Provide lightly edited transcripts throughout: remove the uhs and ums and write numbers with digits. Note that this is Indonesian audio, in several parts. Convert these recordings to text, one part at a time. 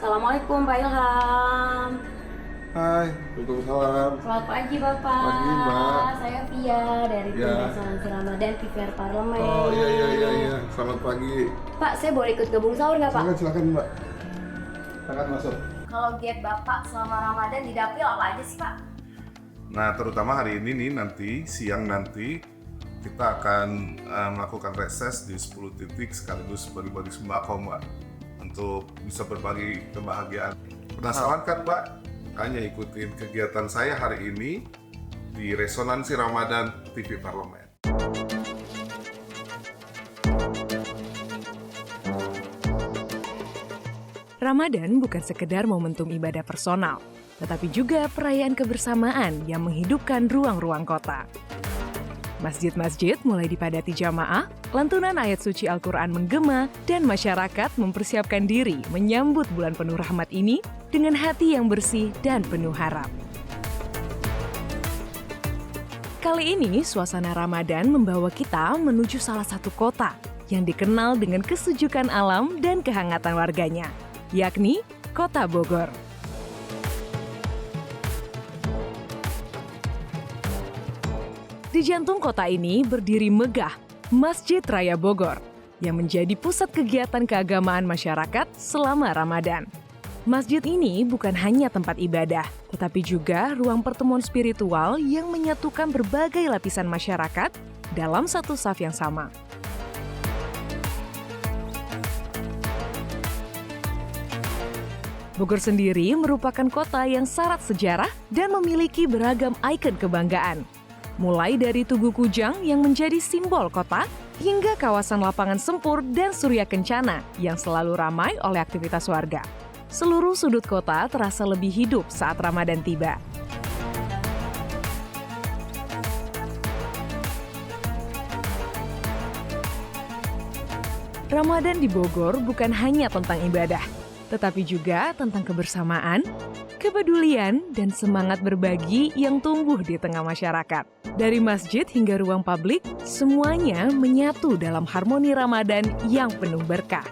Assalamualaikum Pak Ilham. Hai, waalaikumsalam. Selamat pagi Bapak. Pagi, Mbak. Saya Via dari tim Ya. Resonansi Ramadan TVR Parlemen. Oh iya. Selamat pagi. Pak, saya boleh ikut gabung sahur nggak Pak? Silakan Mbak. Silakan masuk. Kalau giat Bapak selama Ramadan di dapil apa aja sih Pak? Nah, terutama hari ini nih siang nanti kita akan melakukan reses di 10 titik sekaligus bagi-bagi sembako Mbak, untuk bisa berbagi kebahagiaan. Penasaran kan Mbak? Hanya ikutin kegiatan saya hari ini di Resonansi Ramadan TV Parlemen. Ramadan bukan sekedar momentum ibadah personal, tetapi juga perayaan kebersamaan yang menghidupkan ruang-ruang kota. Masjid-masjid mulai dipadati jamaah, lantunan ayat suci Al-Quran menggema, dan masyarakat mempersiapkan diri menyambut bulan penuh rahmat ini dengan hati yang bersih dan penuh harap. Kali ini, suasana Ramadan membawa kita menuju salah satu kota yang dikenal dengan kesejukan alam dan kehangatan warganya, yakni Kota Bogor. Di jantung kota ini berdiri megah Masjid Raya Bogor yang menjadi pusat kegiatan keagamaan masyarakat selama Ramadan. Masjid ini bukan hanya tempat ibadah, tetapi juga ruang pertemuan spiritual yang menyatukan berbagai lapisan masyarakat dalam satu saf yang sama. Bogor sendiri merupakan kota yang syarat sejarah dan memiliki beragam ikon kebanggaan. Mulai dari Tugu Kujang yang menjadi simbol kota, hingga kawasan lapangan Sempur dan Surya Kencana yang selalu ramai oleh aktivitas warga. Seluruh sudut kota terasa lebih hidup saat Ramadan tiba. Ramadan di Bogor bukan hanya tentang ibadah, tetapi juga tentang kebersamaan, kepedulian, dan semangat berbagi yang tumbuh di tengah masyarakat. Dari masjid hingga ruang publik, semuanya menyatu dalam harmoni Ramadan yang penuh berkah.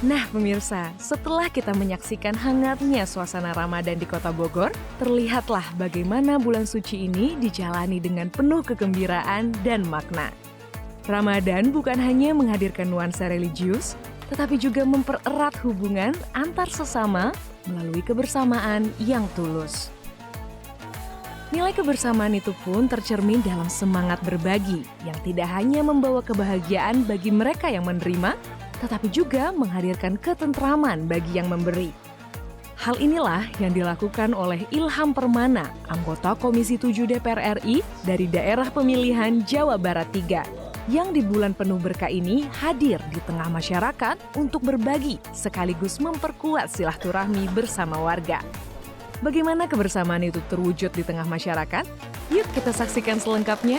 Nah pemirsa, setelah kita menyaksikan hangatnya suasana Ramadan di Kota Bogor, terlihatlah bagaimana bulan suci ini dijalani dengan penuh kegembiraan dan makna. Ramadan bukan hanya menghadirkan nuansa religius, tetapi juga mempererat hubungan antar sesama melalui kebersamaan yang tulus. Nilai kebersamaan itu pun tercermin dalam semangat berbagi yang tidak hanya membawa kebahagiaan bagi mereka yang menerima, tetapi juga menghadirkan ketentraman bagi yang memberi. Hal inilah yang dilakukan oleh Ilham Permana, anggota Komisi 7 DPR RI dari daerah pemilihan Jawa Barat 3. Yang di bulan penuh berkah ini hadir di tengah masyarakat untuk berbagi sekaligus memperkuat silaturahmi bersama warga. Bagaimana kebersamaan itu terwujud di tengah masyarakat? Yuk kita saksikan selengkapnya.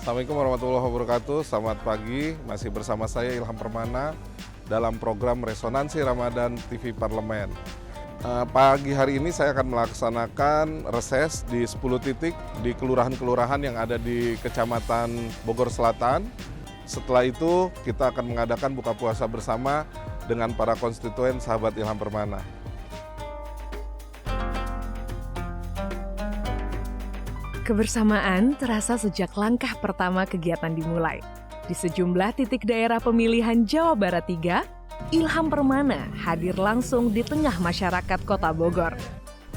Assalamualaikum warahmatullahi wabarakatuh. Selamat pagi, masih bersama saya Ilham Permana dalam program Resonansi Ramadan TV Parlemen. Pagi hari ini saya akan melaksanakan reses di 10 titik di kelurahan-kelurahan yang ada di Kecamatan Bogor Selatan. Setelah itu kita akan mengadakan buka puasa bersama dengan para konstituen sahabat Ilham Permana. Kebersamaan terasa sejak langkah pertama kegiatan dimulai. Di sejumlah titik daerah pemilihan Jawa Barat 3, Ilham Permana hadir langsung di tengah masyarakat Kota Bogor.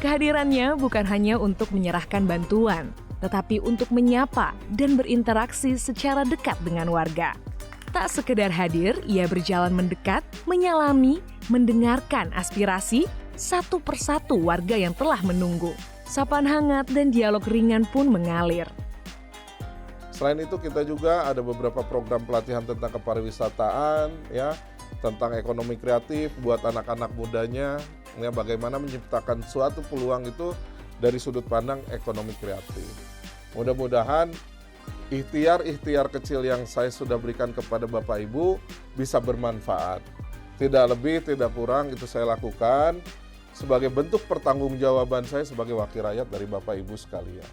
Kehadirannya bukan hanya untuk menyerahkan bantuan, tetapi untuk menyapa dan berinteraksi secara dekat dengan warga. Tak sekedar hadir, ia berjalan mendekat, menyalami, mendengarkan aspirasi satu persatu warga yang telah menunggu. Sapaan hangat dan dialog ringan pun mengalir. Selain itu kita juga ada beberapa program pelatihan tentang kepariwisataan ya, tentang ekonomi kreatif buat anak-anak mudanya, ya, bagaimana menciptakan suatu peluang itu dari sudut pandang ekonomi kreatif. Mudah-mudahan ikhtiar-ikhtiar kecil yang saya sudah berikan kepada Bapak Ibu bisa bermanfaat. Tidak lebih, tidak kurang, itu saya lakukan sebagai bentuk pertanggungjawaban saya sebagai wakil rakyat dari Bapak Ibu sekalian.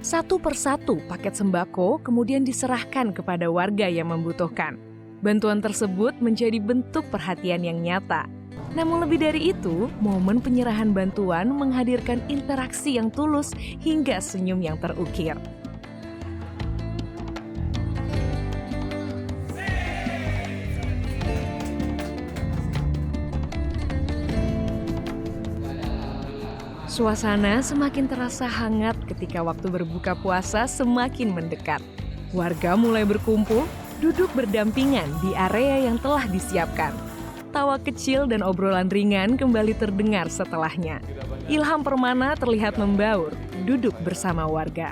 Satu persatu paket sembako kemudian diserahkan kepada warga yang membutuhkan. Bantuan tersebut menjadi bentuk perhatian yang nyata. Namun lebih dari itu, momen penyerahan bantuan menghadirkan interaksi yang tulus hingga senyum yang terukir. Suasana semakin terasa hangat ketika waktu berbuka puasa semakin mendekat. Warga mulai berkumpul, duduk berdampingan di area yang telah disiapkan. Tawa kecil dan obrolan ringan kembali terdengar setelahnya. Ilham Permana terlihat membaur, duduk bersama warga.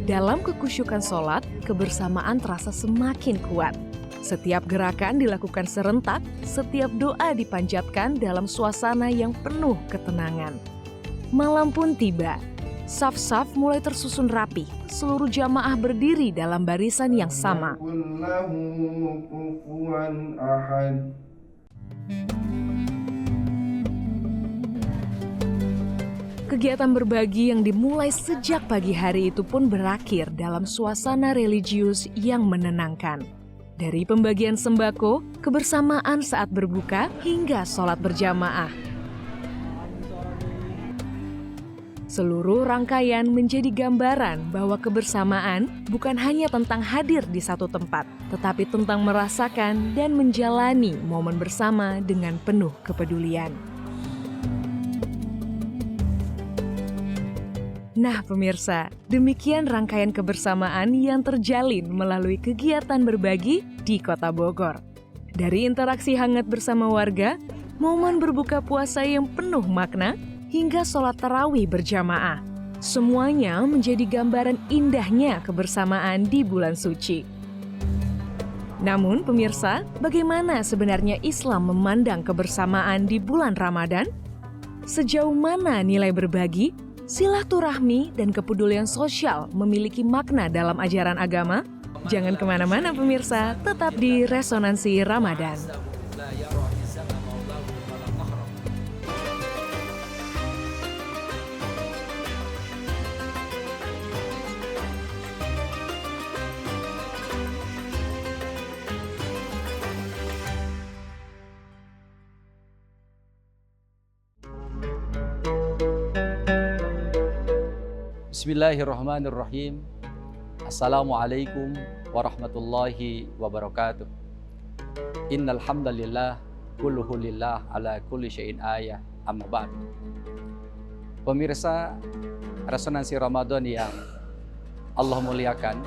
Dalam kekusyukan sholat, kebersamaan terasa semakin kuat. Setiap gerakan dilakukan serentak, setiap doa dipanjatkan dalam suasana yang penuh ketenangan. Malam pun tiba. Saf-saf mulai tersusun rapi, seluruh jamaah berdiri dalam barisan yang sama. Kegiatan berbagi yang dimulai sejak pagi hari itu pun berakhir dalam suasana religius yang menenangkan. Dari pembagian sembako, kebersamaan saat berbuka, hingga sholat berjamaah. Seluruh rangkaian menjadi gambaran bahwa kebersamaan bukan hanya tentang hadir di satu tempat, tetapi tentang merasakan dan menjalani momen bersama dengan penuh kepedulian. Nah pemirsa, demikian rangkaian kebersamaan yang terjalin melalui kegiatan berbagi di Kota Bogor. Dari interaksi hangat bersama warga, momen berbuka puasa yang penuh makna, hingga sholat tarawih berjamaah. Semuanya menjadi gambaran indahnya kebersamaan di bulan suci. Namun pemirsa, bagaimana sebenarnya Islam memandang kebersamaan di bulan Ramadan? Sejauh mana nilai berbagi, silaturahmi, dan kepedulian sosial memiliki makna dalam ajaran agama? Jangan kemana-mana pemirsa, tetap di Resonansi Ramadan. Bismillahirrahmanirrahim. Assalamualaikum warahmatullahi wabarakatuh. Innal hamdalillah kulluhu lillah ala kulli syai'in ayah amma ba'd. Pemirsa Resonansi Ramadan yang Allah muliakan,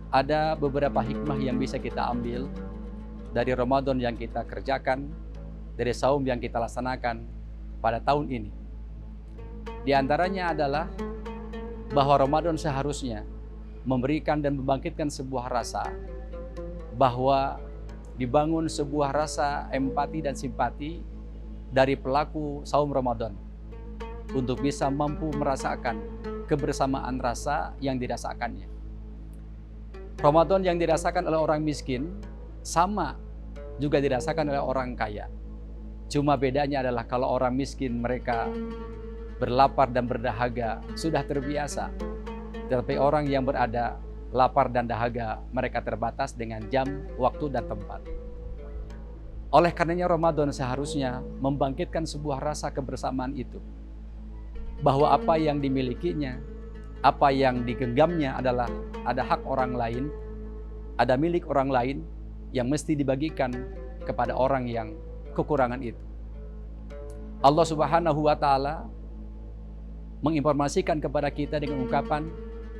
ada beberapa hikmah yang bisa kita ambil dari Ramadan yang kita kerjakan, dari saum yang kita laksanakan pada tahun ini. Di antaranya adalah bahwa Ramadan seharusnya memberikan dan membangkitkan sebuah rasa, bahwa dibangun sebuah rasa empati dan simpati dari pelaku saum Ramadan untuk bisa mampu merasakan kebersamaan rasa yang dirasakannya. Ramadan yang dirasakan oleh orang miskin sama juga dirasakan oleh orang kaya. Cuma bedanya adalah kalau orang miskin mereka berlapar dan berdahaga sudah terbiasa. Tetapi orang yang berada lapar dan dahaga mereka terbatas dengan jam, waktu, dan tempat. Oleh karenanya Ramadan seharusnya membangkitkan sebuah rasa kebersamaan itu. Bahwa apa yang dimilikinya, apa yang digenggamnya adalah ada hak orang lain, ada milik orang lain yang mesti dibagikan kepada orang yang kekurangan itu. Allah Subhanahu wa Ta'ala menginformasikan kepada kita dengan ungkapan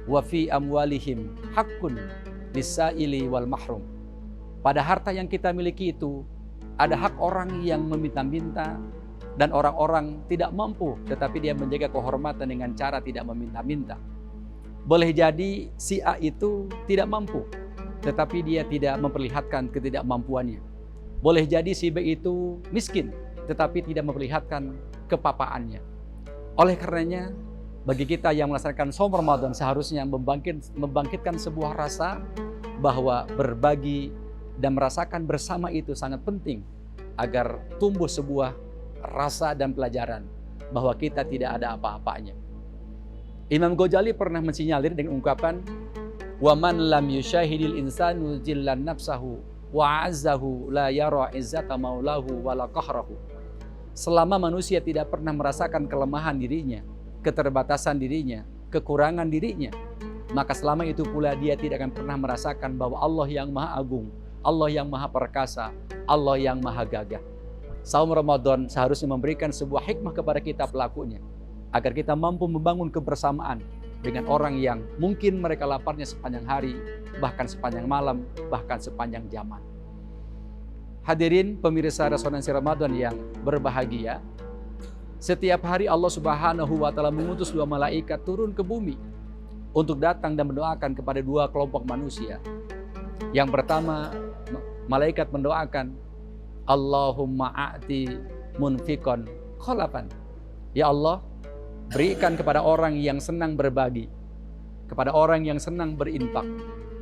wa fi amwalihim haqqun lis-sa'ili wal mahrum. Pada harta yang kita miliki itu ada hak orang yang meminta-minta dan orang-orang tidak mampu, tetapi dia menjaga kehormatan dengan cara tidak meminta-minta. Boleh jadi si A itu tidak mampu, tetapi dia tidak memperlihatkan ketidakmampuannya. Boleh jadi si B itu miskin, tetapi tidak memperlihatkan kepapaannya. Oleh karenanya, bagi kita yang melaksanakan saum Ramadan seharusnya membangkitkan sebuah rasa bahwa berbagi dan merasakan bersama itu sangat penting agar tumbuh sebuah rasa dan pelajaran bahwa kita tidak ada apa-apanya. Imam Ghazali pernah mensinyalir dengan ungkapan, "Wa man lam yushahidil insanu jillan nafsahu wa azzahu la yara izzata maulahu wa la qahrahu." Selama manusia tidak pernah merasakan kelemahan dirinya, keterbatasan dirinya, kekurangan dirinya, maka selama itu pula dia tidak akan pernah merasakan bahwa Allah yang Maha Agung, Allah yang Maha Perkasa, Allah yang Maha Gagah. Saum Ramadan seharusnya memberikan sebuah hikmah kepada kita pelakunya, agar kita mampu membangun kebersamaan dengan orang yang mungkin mereka laparnya sepanjang hari, bahkan sepanjang malam, bahkan sepanjang zaman. Hadirin pemirsa Resonansi Ramadan yang berbahagia, setiap hari Allah Subhanahu wa Ta'ala mengutus 2 malaikat turun ke bumi untuk datang dan mendoakan kepada 2 kelompok manusia. Yang pertama, malaikat mendoakan, Allahumma a'ti munfikon kholafan. Ya Allah, berikan kepada orang yang senang berbagi, kepada orang yang senang berinfak,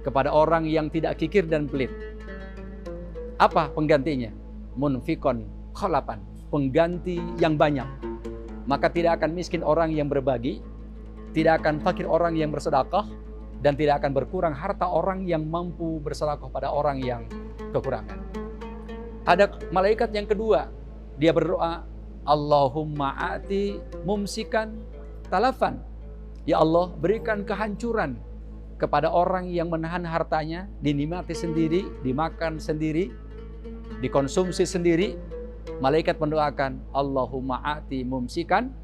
kepada orang yang tidak kikir dan pelit. Apa penggantinya? Munfikon kholafan, pengganti yang banyak. Maka tidak akan miskin orang yang berbagi, tidak akan fakir orang yang bersedekah, dan tidak akan berkurang harta orang yang mampu bersedekah pada orang yang kekurangan. Ada malaikat yang kedua, dia berdoa, Allahumma a'ti mumsikan talafan. Ya Allah, berikan kehancuran kepada orang yang menahan hartanya, dinikmati sendiri, dimakan sendiri, dikonsumsi sendiri. Malaikat mendoakan, Allahumma a'ti mumsikan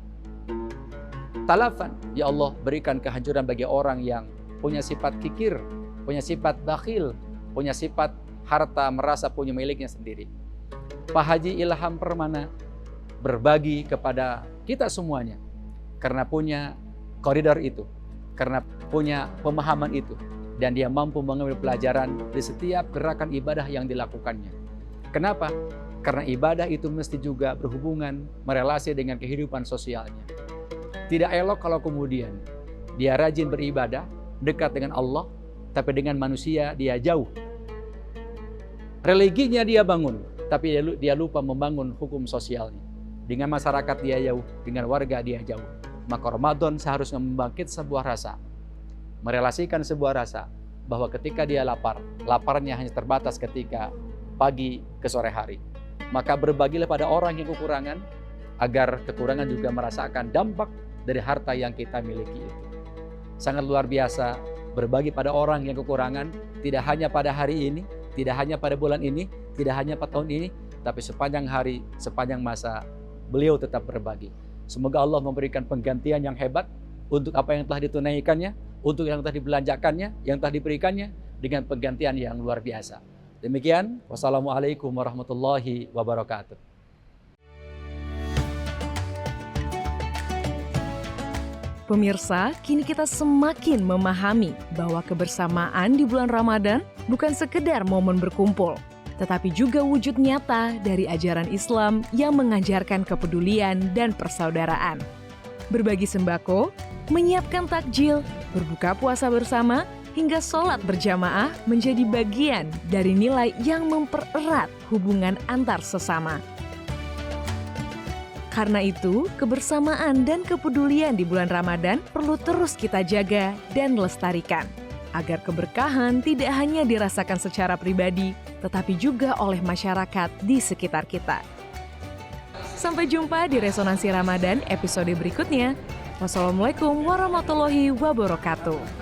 talafan. Ya Allah, berikan kehancuran bagi orang yang punya sifat kikir, punya sifat bakhil, punya sifat harta merasa punya miliknya sendiri. Pak Haji Ilham Permana berbagi kepada kita semuanya karena punya koridor itu, karena punya pemahaman itu, dan dia mampu mengambil pelajaran di setiap gerakan ibadah yang dilakukannya. Kenapa? Karena ibadah itu mesti juga berhubungan, merelasi dengan kehidupan sosialnya. Tidak elok kalau kemudian dia rajin beribadah, dekat dengan Allah, tapi dengan manusia dia jauh. Religinya dia bangun, tapi dia lupa membangun hukum sosialnya. Dengan masyarakat dia jauh, dengan warga dia jauh. Maka Ramadan seharusnya membangkit sebuah rasa, merelasikan sebuah rasa, bahwa ketika dia lapar, laparnya hanya terbatas ketika pagi ke sore hari. Maka berbagilah pada orang yang kekurangan, agar kekurangan juga merasakan dampak dari harta yang kita miliki itu. Sangat luar biasa berbagi pada orang yang kekurangan, tidak hanya pada hari ini, tidak hanya pada bulan ini, tidak hanya pada tahun ini, tapi sepanjang hari, sepanjang masa, beliau tetap berbagi. Semoga Allah memberikan penggantian yang hebat untuk apa yang telah ditunaikannya, untuk yang telah dibelanjakannya, yang telah diberikannya, dengan penggantian yang luar biasa. Demikian, wassalamualaikum warahmatullahi wabarakatuh. Pemirsa, kini kita semakin memahami bahwa kebersamaan di bulan Ramadan bukan sekedar momen berkumpul, tetapi juga wujud nyata dari ajaran Islam yang mengajarkan kepedulian dan persaudaraan. Berbagi sembako, menyiapkan takjil, berbuka puasa bersama, hingga sholat berjamaah menjadi bagian dari nilai yang mempererat hubungan antar sesama. Karena itu, kebersamaan dan kepedulian di bulan Ramadan perlu terus kita jaga dan lestarikan, agar keberkahan tidak hanya dirasakan secara pribadi, tetapi juga oleh masyarakat di sekitar kita. Sampai jumpa di Resonansi Ramadan episode berikutnya. Wassalamualaikum warahmatullahi wabarakatuh.